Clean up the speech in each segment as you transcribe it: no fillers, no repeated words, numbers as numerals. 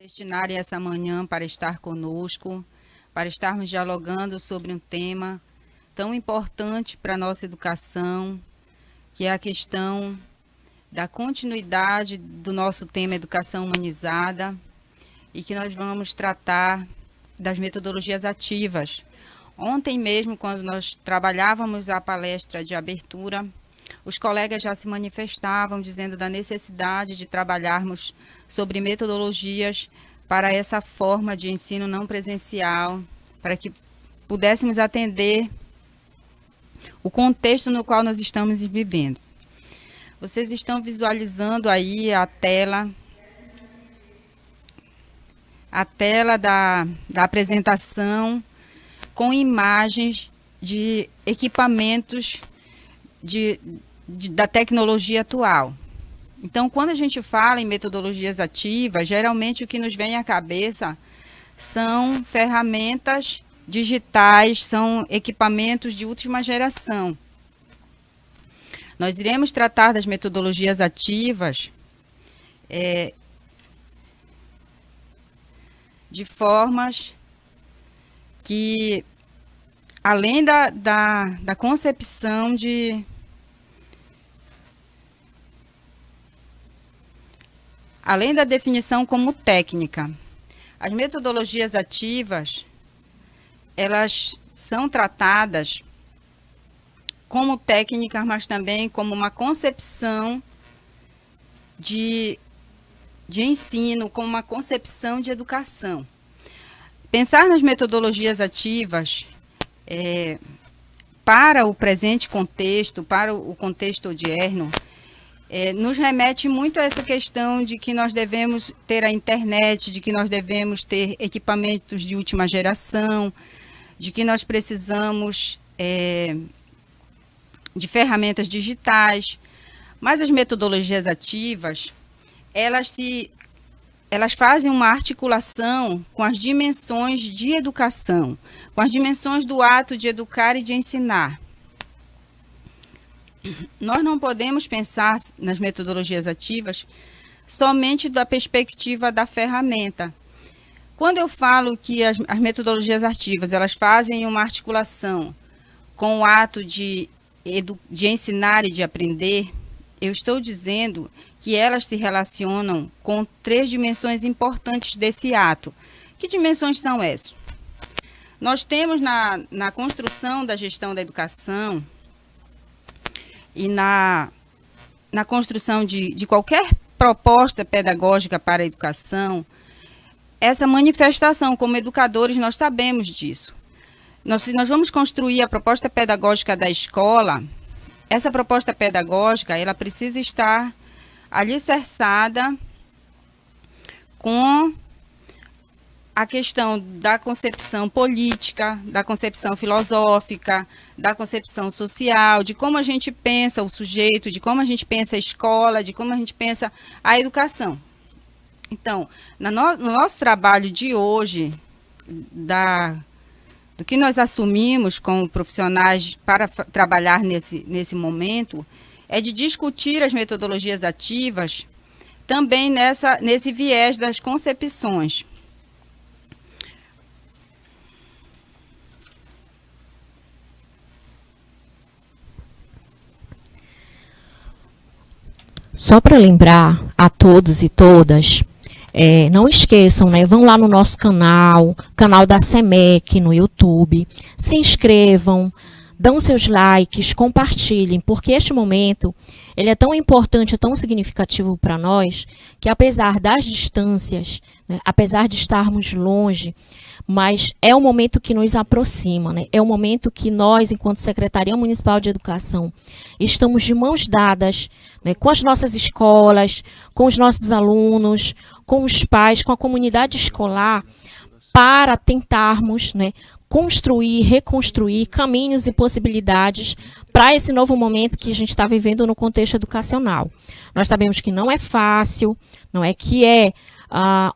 Destinarem essa manhã para estar conosco, para estarmos dialogando sobre um tema tão importante para a nossa educação, que é a questão da continuidade do nosso tema Educação Humanizada, e que nós vamos tratar das metodologias ativas. Ontem mesmo, quando nós trabalhávamos a palestra de abertura, os colegas já se manifestavam dizendo da necessidade de trabalharmos sobre metodologias para essa forma de ensino não presencial, para que pudéssemos atender o contexto no qual nós estamos vivendo. Vocês estão visualizando aí a tela da apresentação com imagens de equipamentos da tecnologia atual. Então, quando a gente fala em metodologias ativas, geralmente o que nos vem à cabeça são ferramentas digitais, são equipamentos de última geração. Nós iremos tratar das metodologias ativas de formas que, além da concepção além da definição como técnica, as metodologias ativas, elas são tratadas como técnicas, mas também como uma concepção de ensino, como uma concepção de educação. Pensar nas metodologias ativas para o presente contexto, para o contexto odierno, nos remete muito a essa questão de que nós devemos ter a internet, de que nós devemos ter equipamentos de última geração, de que nós precisamos de ferramentas digitais. Mas as metodologias ativas, elas fazem uma articulação com as dimensões de educação, com as dimensões do ato de educar e de ensinar. Nós não podemos pensar nas metodologias ativas somente da perspectiva da ferramenta. Quando eu falo que as metodologias ativas, elas fazem uma articulação com o ato de ensinar e de aprender, eu estou dizendo que elas se relacionam com 3 dimensões importantes desse ato. Que dimensões são essas? Nós temos na construção da gestão da educação e na construção de qualquer proposta pedagógica para a educação, essa manifestação, como educadores, nós sabemos disso. Se nós vamos construir a proposta pedagógica da escola, essa proposta pedagógica, ela precisa estar alicerçada com a questão da concepção política, da concepção filosófica, da concepção social, de como a gente pensa o sujeito, de como a gente pensa a escola, de como a gente pensa a educação. Então, no nosso trabalho de hoje, do que nós assumimos como profissionais para trabalhar nesse momento, é de discutir as metodologias ativas também nesse viés das concepções. Só para lembrar a todos e todas, não esqueçam, né? Vão lá no nosso canal da SEMEC no YouTube, se inscrevam, dão seus likes, compartilhem, porque este momento ele é tão importante, tão significativo para nós, que apesar das distâncias, né, apesar de estarmos longe, mas é um momento que nos aproxima, né? É um momento que nós, enquanto Secretaria Municipal de Educação, estamos de mãos dadas, né, com as nossas escolas, com os nossos alunos, com os pais, com a comunidade escolar, para tentarmos, né, construir, reconstruir caminhos e possibilidades para esse novo momento que a gente está vivendo no contexto educacional. Nós sabemos que não é fácil, não é que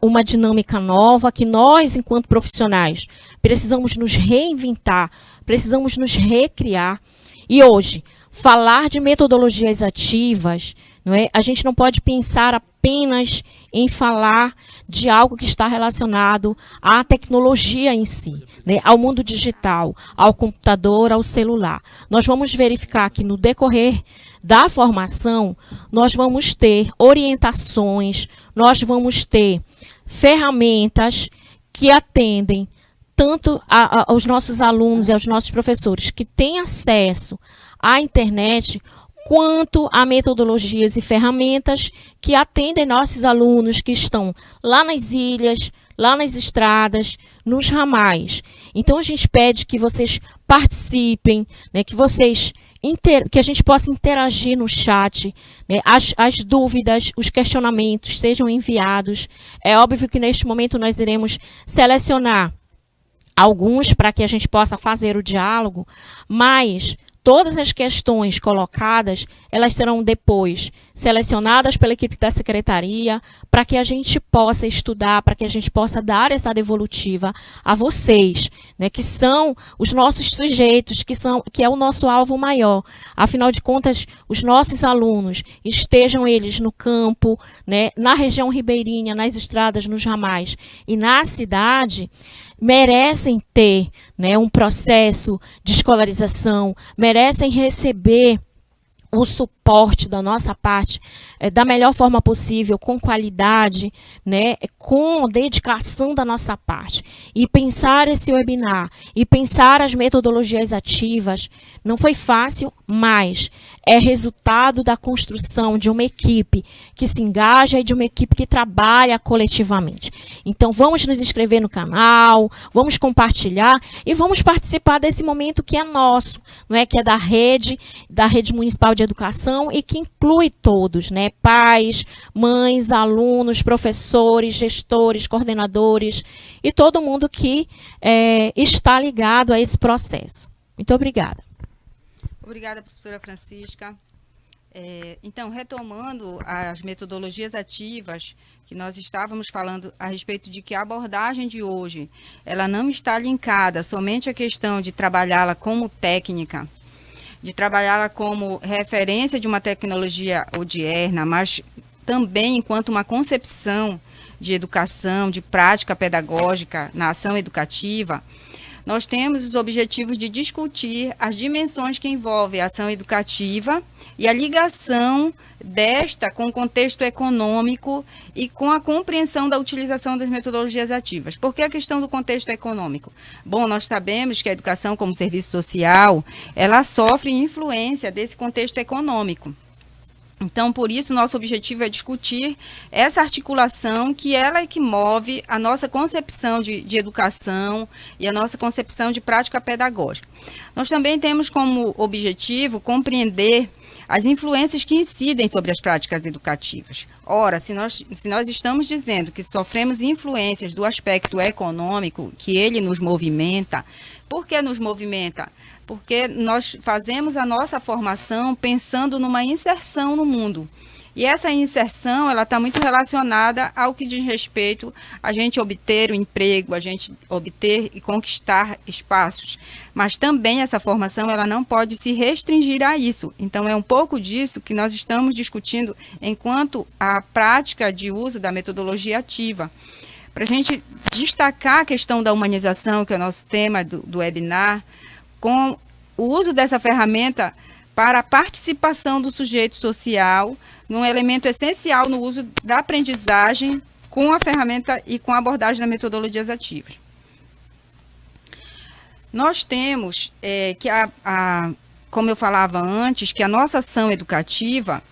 uma dinâmica nova, que nós, enquanto profissionais, precisamos nos reinventar, precisamos nos recriar. E hoje, falar de metodologias ativas, não é? A gente não pode pensar apenas em falar de algo que está relacionado à tecnologia em si, né, ao mundo digital, ao computador, ao celular. Nós vamos verificar que no decorrer da formação, nós vamos ter orientações, nós vamos ter ferramentas que atendem tanto aos nossos alunos e aos nossos professores que têm acesso à internet, quanto a metodologias e ferramentas que atendem nossos alunos que estão lá nas ilhas, lá nas estradas, nos ramais. Então, a gente pede que vocês participem, né, que a gente possa interagir no chat, né, as dúvidas, os questionamentos sejam enviados. É óbvio que neste momento nós iremos selecionar alguns para que a gente possa fazer o diálogo, mas todas as questões colocadas, elas serão depois selecionadas pela equipe da secretaria para que a gente possa estudar, para que a gente possa dar essa devolutiva a vocês, né, que são os nossos sujeitos, que é o nosso alvo maior. Afinal de contas, os nossos alunos, estejam eles no campo, né, na região ribeirinha, nas estradas, nos ramais e na cidade, merecem ter, né, um processo de escolarização, merecem receber o suporte da nossa parte da melhor forma possível, com qualidade, né, com dedicação da nossa parte. E pensar esse webinar, e pensar as metodologias ativas, não foi fácil, mas é resultado da construção de uma equipe que se engaja e de uma equipe que trabalha coletivamente. Então, vamos nos inscrever no canal, vamos compartilhar e vamos participar desse momento que é nosso, não é? Que é da Rede Municipal de Educação e que inclui todos, né? Pais, mães, alunos, professores, gestores, coordenadores e todo mundo que está ligado a esse processo. Muito obrigada. Obrigada, professora Francisca. Então, retomando as metodologias ativas, que nós estávamos falando a respeito de que a abordagem de hoje, ela não está linkada somente à questão de trabalhá-la como técnica, de trabalhá-la como referência de uma tecnologia odierna, mas também enquanto uma concepção de educação, de prática pedagógica na ação educativa. Nós temos os objetivos de discutir as dimensões que envolvem a ação educativa e a ligação desta com o contexto econômico e com a compreensão da utilização das metodologias ativas. Por que a questão do contexto econômico? Bom, nós sabemos que a educação como serviço social, ela sofre influência desse contexto econômico. Então, por isso, nosso objetivo é discutir essa articulação que ela é que move a nossa concepção de educação e a nossa concepção de prática pedagógica. Nós também temos como objetivo compreender as influências que incidem sobre as práticas educativas. Ora, se nós estamos dizendo que sofremos influências do aspecto econômico, que ele nos movimenta, por que nos movimenta? Porque nós fazemos a nossa formação pensando numa inserção no mundo. E essa inserção, ela está muito relacionada ao que diz respeito a gente obter o emprego, a gente obter e conquistar espaços. Mas também essa formação, ela não pode se restringir a isso. Então, é um pouco disso que nós estamos discutindo enquanto a prática de uso da metodologia ativa. Para a gente destacar a questão da humanização, que é o nosso tema do webinar, com o uso dessa ferramenta para a participação do sujeito social, num elemento essencial no uso da aprendizagem com a ferramenta e com a abordagem das metodologias ativas. Nós temos como eu falava antes, que a nossa ação educativa,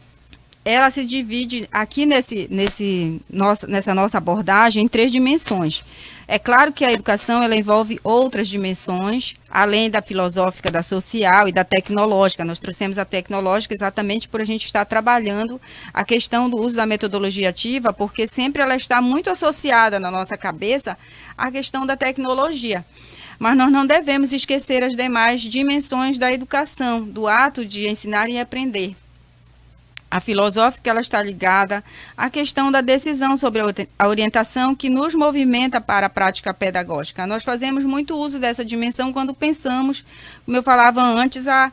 ela se divide aqui nessa nossa abordagem em 3 dimensões. É claro que a educação, ela envolve outras dimensões, além da filosófica, da social e da tecnológica. Nós trouxemos a tecnológica exatamente por a gente estar trabalhando a questão do uso da metodologia ativa, porque sempre ela está muito associada na nossa cabeça à questão da tecnologia. Mas nós não devemos esquecer as demais dimensões da educação, do ato de ensinar e aprender. A filosófica, ela está ligada à questão da decisão sobre a orientação que nos movimenta para a prática pedagógica. Nós fazemos muito uso dessa dimensão quando pensamos, como eu falava antes, a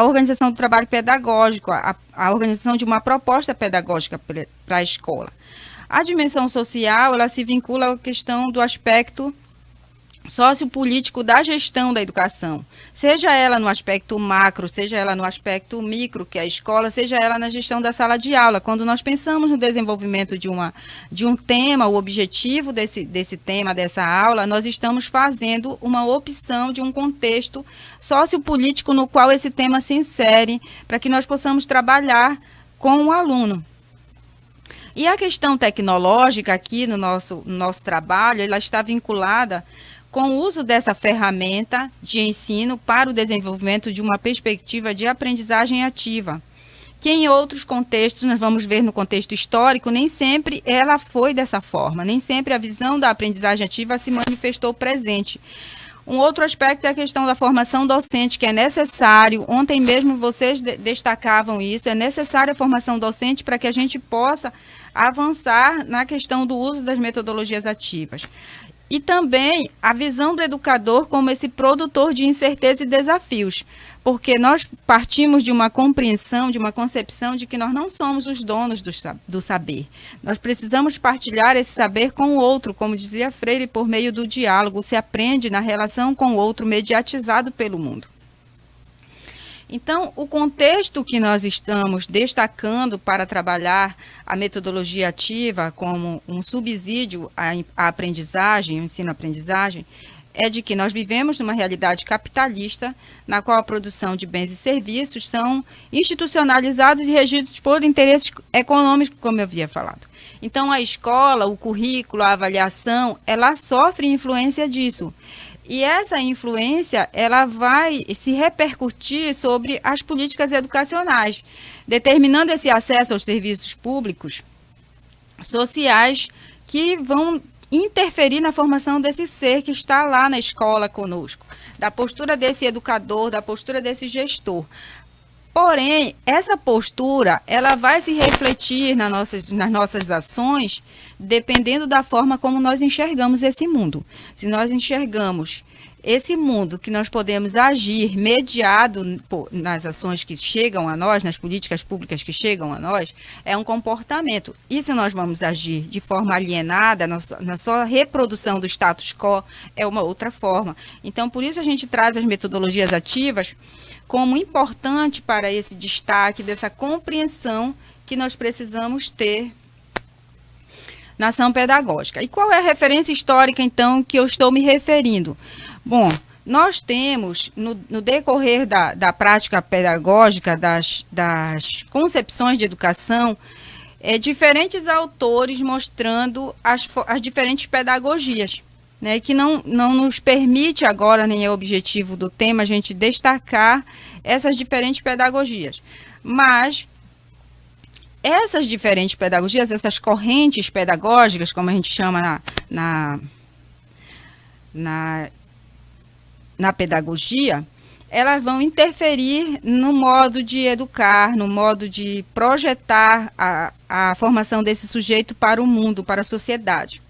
organização do trabalho pedagógico, a organização de uma proposta pedagógica para a escola. A dimensão social, ela se vincula à questão do aspecto sociopolítico da gestão da educação, seja ela no aspecto macro, seja ela no aspecto micro, que é a escola, seja ela na gestão da sala de aula. Quando nós pensamos no desenvolvimento de um tema, o objetivo desse tema, dessa aula, nós estamos fazendo uma opção de um contexto sociopolítico no qual esse tema se insere, para que nós possamos trabalhar com o aluno. E a questão tecnológica aqui no nosso trabalho, ela está vinculada com o uso dessa ferramenta de ensino para o desenvolvimento de uma perspectiva de aprendizagem ativa, que em outros contextos, nós vamos ver no contexto histórico, nem sempre ela foi dessa forma, nem sempre a visão da aprendizagem ativa se manifestou presente. Um outro aspecto é a questão da formação docente, que é necessário, ontem mesmo vocês destacavam isso, é necessária a formação docente para que a gente possa avançar na questão do uso das metodologias ativas. E também a visão do educador como esse produtor de incerteza e desafios, porque nós partimos de uma compreensão, de uma concepção de que nós não somos os donos do saber. Nós precisamos partilhar esse saber com o outro, como dizia Freire, por meio do diálogo, se aprende na relação com o outro mediatizado pelo mundo. Então, o contexto que nós estamos destacando para trabalhar a metodologia ativa como um subsídio à aprendizagem, ao ensino-aprendizagem, é de que nós vivemos numa realidade capitalista, na qual a produção de bens e serviços são institucionalizados e regidos por interesses econômicos, como eu havia falado. Então, a escola, o currículo, a avaliação, ela sofre influência disso. E essa influência, ela vai se repercutir sobre as políticas educacionais, determinando esse acesso aos serviços públicos sociais que vão interferir na formação desse ser que está lá na escola conosco, da postura desse educador, da postura desse gestor. Porém, essa postura, ela vai se refletir nas nossas ações, dependendo da forma como nós enxergamos esse mundo. Se nós enxergamos esse mundo que nós podemos agir mediado nas ações que chegam a nós, nas políticas públicas que chegam a nós, é um comportamento. E se nós vamos agir de forma alienada, na sua reprodução do status quo, é uma outra forma. Então, por isso a gente traz as metodologias ativas como importante para esse destaque dessa compreensão que nós precisamos ter na ação pedagógica. E qual é a referência histórica, então, que eu estou me referindo? Bom, nós temos, no decorrer da prática pedagógica, das concepções de educação, diferentes autores mostrando as diferentes pedagogias, né, que não nos permite agora, nem é objetivo do tema, a gente destacar essas diferentes pedagogias. Mas essas diferentes pedagogias, essas correntes pedagógicas, como a gente chama na pedagogia, elas vão interferir no modo de educar, no modo de projetar a formação desse sujeito para o mundo, para a sociedade.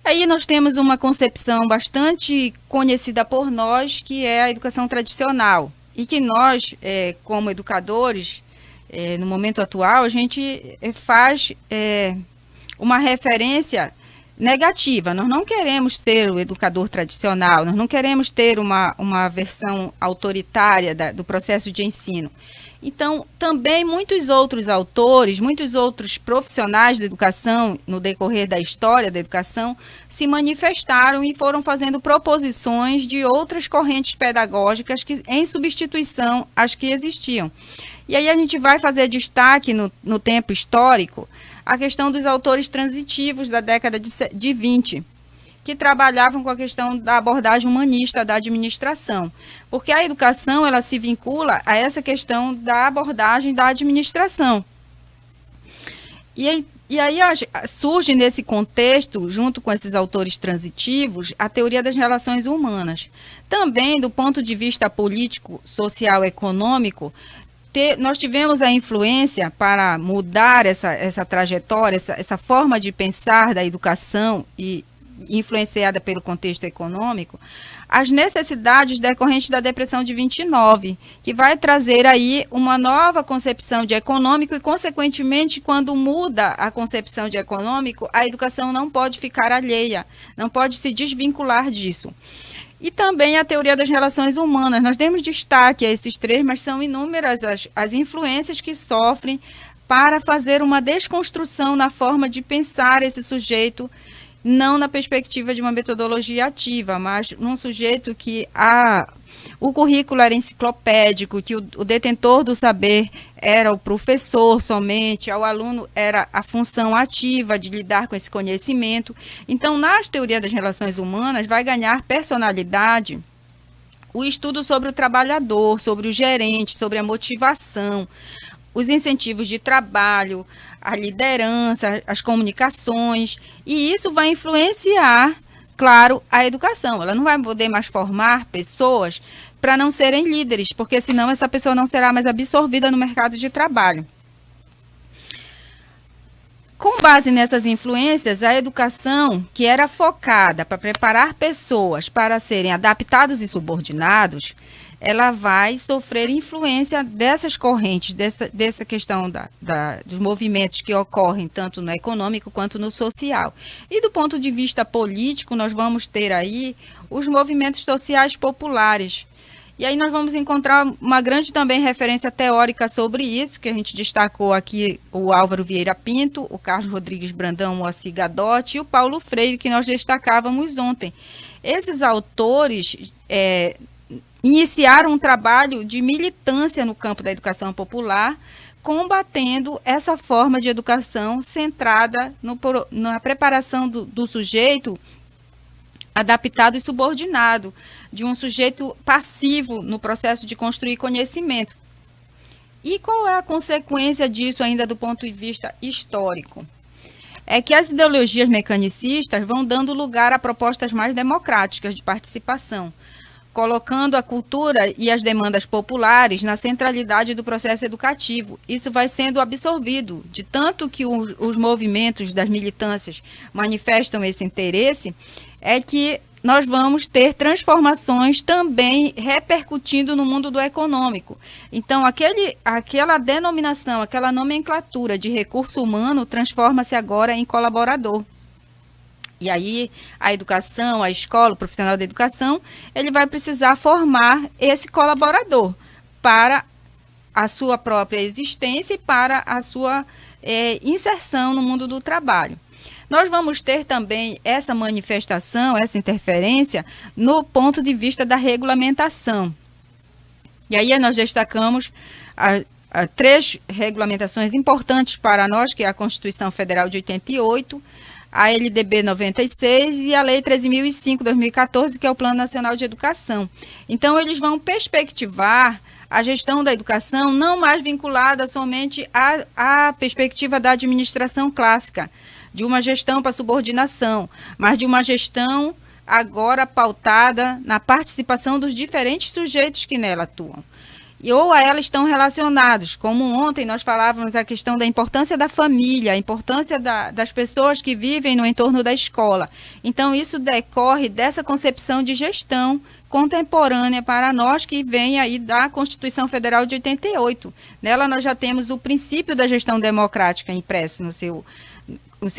Aí nós temos uma concepção bastante conhecida por nós, que é a educação tradicional, e que nós, como educadores, no momento atual, a gente faz uma referência negativa. Nós não queremos ser o educador tradicional, nós não queremos ter uma versão autoritária do processo de ensino. Então, também muitos outros autores, muitos outros profissionais da educação, no decorrer da história da educação, se manifestaram e foram fazendo proposições de outras correntes pedagógicas em substituição às que existiam. E aí a gente vai fazer destaque no tempo histórico a questão dos autores transitivos da década de 20, que trabalhavam com a questão da abordagem humanista da administração. Porque a educação, ela se vincula a essa questão da abordagem da administração. E aí surge nesse contexto, junto com esses autores transitivos, a teoria das relações humanas. Também, do ponto de vista político, social, econômico, nós tivemos a influência para mudar essa trajetória, essa forma de pensar da educação e influenciada pelo contexto econômico, as necessidades decorrentes da depressão de 29, que vai trazer aí uma nova concepção de econômico e, consequentemente, quando muda a concepção de econômico, a educação não pode ficar alheia, não pode se desvincular disso. E também a teoria das relações humanas. Nós demos destaque a esses três, mas são inúmeras as influências que sofrem para fazer uma desconstrução na forma de pensar esse sujeito, não na perspectiva de uma metodologia ativa, mas num sujeito que o currículo era enciclopédico, que o detentor do saber era o professor somente, ao aluno era a função ativa de lidar com esse conhecimento. Então, nas teorias das relações humanas, vai ganhar personalidade o estudo sobre o trabalhador, sobre o gerente, sobre a motivação, os incentivos de trabalho, a liderança, as comunicações, e isso vai influenciar, claro, a educação. Ela não vai poder mais formar pessoas para não serem líderes, porque senão essa pessoa não será mais absorvida no mercado de trabalho. Com base nessas influências, a educação, que era focada para preparar pessoas para serem adaptados e subordinados, ela vai sofrer influência dessas correntes, dessa questão dos movimentos que ocorrem tanto no econômico quanto no social. E do ponto de vista político, nós vamos ter aí os movimentos sociais populares. E aí nós vamos encontrar uma grande também referência teórica sobre isso, que a gente destacou aqui o Álvaro Vieira Pinto, o Carlos Rodrigues Brandão, o Moacir Gadotti e o Paulo Freire, que nós destacávamos ontem. Esses autores iniciaram um trabalho de militância no campo da educação popular, combatendo essa forma de educação centrada na preparação do sujeito adaptado e subordinado, de um sujeito passivo no processo de construir conhecimento. E qual é a consequência disso ainda do ponto de vista histórico? É que as ideologias mecanicistas vão dando lugar a propostas mais democráticas de participação, colocando a cultura e as demandas populares na centralidade do processo educativo. Isso vai sendo absorvido, de tanto que os movimentos das militâncias manifestam esse interesse, é que nós vamos ter transformações também repercutindo no mundo do econômico. Então, aquela denominação, aquela nomenclatura de recurso humano transforma-se agora em colaborador. E aí, a educação, a escola, o profissional da educação, ele vai precisar formar esse colaborador para a sua própria existência e para a sua inserção no mundo do trabalho. Nós vamos ter também essa manifestação, essa interferência, no ponto de vista da regulamentação. E aí nós destacamos três regulamentações importantes para nós, que é a Constituição Federal de 88, a LDB 96 e a Lei 13.005/2014, que é o Plano Nacional de Educação. Então, eles vão perspectivar a gestão da educação não mais vinculada somente à perspectiva da administração clássica, de uma gestão para subordinação, mas de uma gestão agora pautada na participação dos diferentes sujeitos que nela atuam. Ou a ela estão relacionados, como ontem nós falávamos a questão da importância da família, a importância das pessoas que vivem no entorno da escola. Então, isso decorre dessa concepção de gestão contemporânea para nós, que vem aí da Constituição Federal de 88. Nela nós já temos o princípio da gestão democrática impresso no seu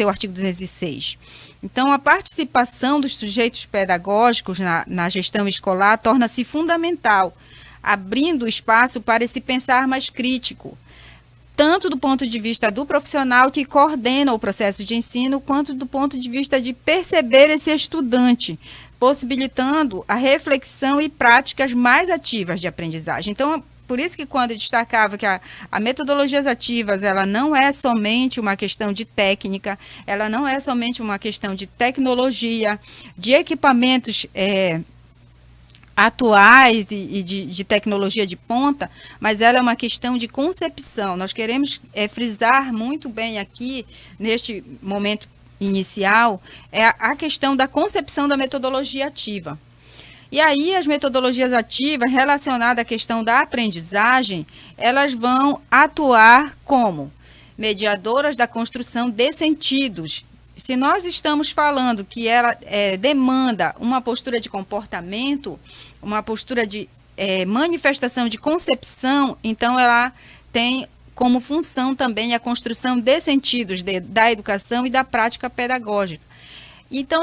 artigo 206. Então, a participação dos sujeitos pedagógicos na gestão escolar torna-se fundamental, abrindo espaço para esse pensar mais crítico, tanto do ponto de vista do profissional que coordena o processo de ensino, quanto do ponto de vista de perceber esse estudante, possibilitando a reflexão e práticas mais ativas de aprendizagem. Então, por isso que quando eu destacava que a metodologias ativas, ela não é somente uma questão de técnica, ela não é somente uma questão de tecnologia, de equipamentos atuais e de tecnologia de ponta, mas ela é uma questão de concepção. Nós queremos frisar muito bem aqui, neste momento inicial, a questão da concepção da metodologia ativa. E aí as metodologias ativas relacionadas à questão da aprendizagem, elas vão atuar como mediadoras da construção de sentidos. Se nós estamos falando que ela demanda uma postura de comportamento, uma postura de manifestação de concepção, então ela tem como função também a construção de sentidos da educação e da prática pedagógica. Então,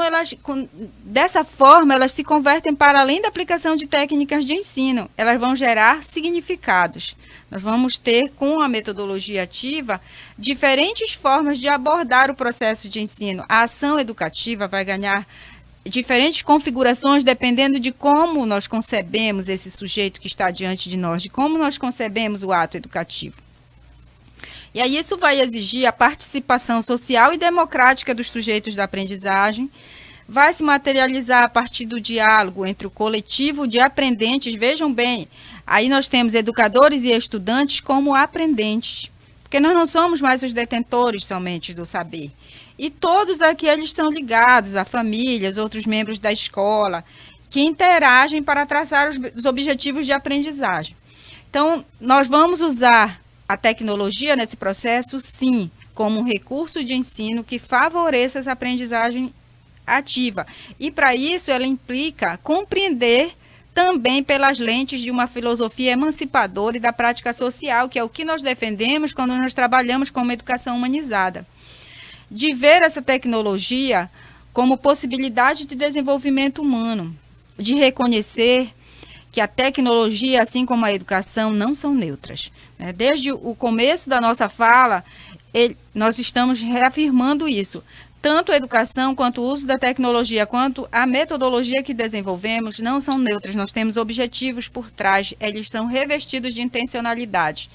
dessa forma, elas se convertem para além da aplicação de técnicas de ensino. Elas vão gerar significados. Nós vamos ter, com a metodologia ativa, diferentes formas de abordar o processo de ensino. A ação educativa vai ganhar diferentes configurações dependendo de como nós concebemos esse sujeito que está diante de nós, de como nós concebemos o ato educativo. E aí isso vai exigir a participação social e democrática dos sujeitos da aprendizagem, vai se materializar a partir do diálogo entre o coletivo de aprendentes. Vejam bem, aí nós temos educadores e estudantes como aprendentes, porque nós não somos mais os detentores somente do saber. E todos aqui eles são ligados a famílias, outros membros da escola, que interagem para traçar os objetivos de aprendizagem. Então, nós vamos usar a tecnologia nesse processo, sim, como um recurso de ensino que favoreça essa aprendizagem ativa. E para isso ela implica compreender também pelas lentes de uma filosofia emancipadora e da prática social, que é o que nós defendemos quando nós trabalhamos com uma educação humanizada. De ver essa tecnologia como possibilidade de desenvolvimento humano, de reconhecer que a tecnologia, assim como a educação, não são neutras. Desde o começo da nossa fala, nós estamos reafirmando isso. Tanto a educação, quanto o uso da tecnologia, quanto a metodologia que desenvolvemos não são neutras. Nós temos objetivos por trás, eles são revestidos de intencionalidade.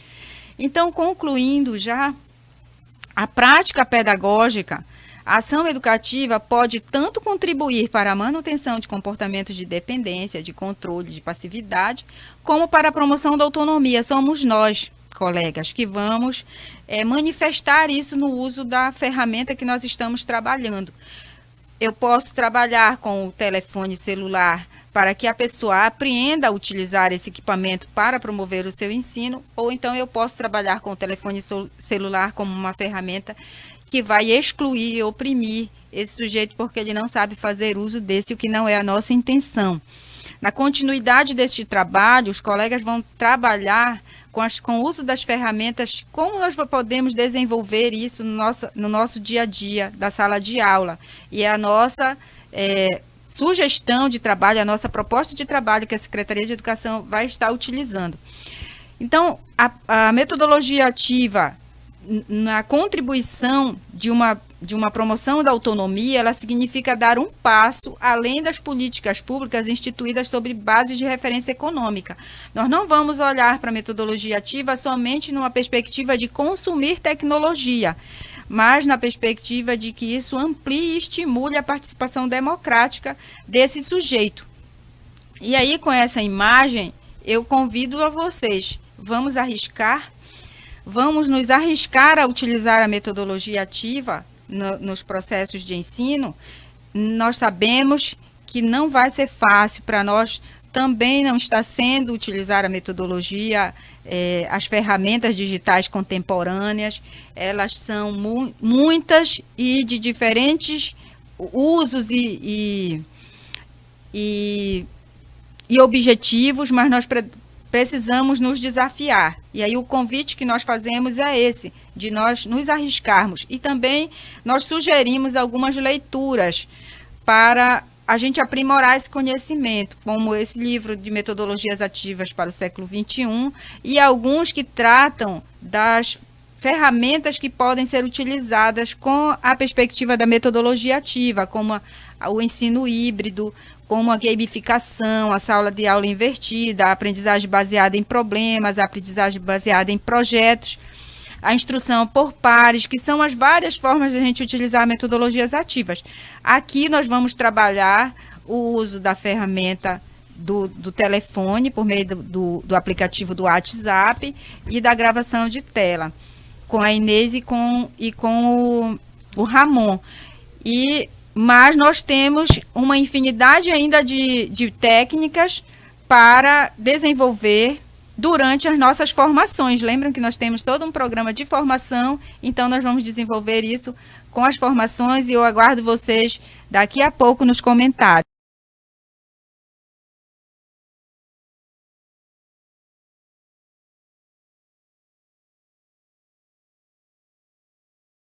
Então, concluindo já, a prática pedagógica, a ação educativa pode tanto contribuir para a manutenção de comportamentos de dependência, de controle, de passividade, como para a promoção da autonomia. Somos nós, colegas, que vamos manifestar isso no uso da ferramenta que nós estamos trabalhando. Eu posso trabalhar com o telefone celular para que a pessoa apreenda a utilizar esse equipamento para promover o seu ensino, ou então eu posso trabalhar com o telefone celular como uma ferramenta que vai excluir e oprimir esse sujeito porque ele não sabe fazer uso desse, o que não é a nossa intenção. Na continuidade deste trabalho, os colegas vão trabalhar com o uso das ferramentas, como nós podemos desenvolver isso no nosso dia a dia da sala de aula. E é a nossa sugestão de trabalho, a nossa proposta de trabalho que a Secretaria de Educação vai estar utilizando. Então, a metodologia ativa, na contribuição de uma promoção da autonomia, ela significa dar um passo além das políticas públicas instituídas sobre bases de referência econômica. Nós não vamos olhar para a metodologia ativa somente numa perspectiva de consumir tecnologia, mas na perspectiva de que isso amplie e estimule a participação democrática desse sujeito. E aí, com essa imagem, eu convido a vocês, vamos nos arriscar a utilizar a metodologia ativa nos processos de ensino. Nós sabemos que não vai ser fácil para nós, também não está sendo utilizar a metodologia, as ferramentas digitais contemporâneas, elas são muitas e de diferentes usos e objetivos, mas nós precisamos nos desafiar. E aí o convite que nós fazemos é esse, de nós nos arriscarmos. E também nós sugerimos algumas leituras para a gente aprimorar esse conhecimento, como esse livro de metodologias ativas para o século XXI e alguns que tratam das ferramentas que podem ser utilizadas com a perspectiva da metodologia ativa, como o ensino híbrido, como a gamificação, a sala de aula invertida, a aprendizagem baseada em problemas, a aprendizagem baseada em projetos, a instrução por pares, que são as várias formas de a gente utilizar metodologias ativas. Aqui nós vamos trabalhar o uso da ferramenta do telefone, por meio do aplicativo do WhatsApp e da gravação de tela, com a Inês e com o Ramon. mas nós temos uma infinidade ainda de técnicas para desenvolver durante as nossas formações. Lembram que nós temos todo um programa de formação, então nós vamos desenvolver isso com as formações e eu aguardo vocês daqui a pouco nos comentários.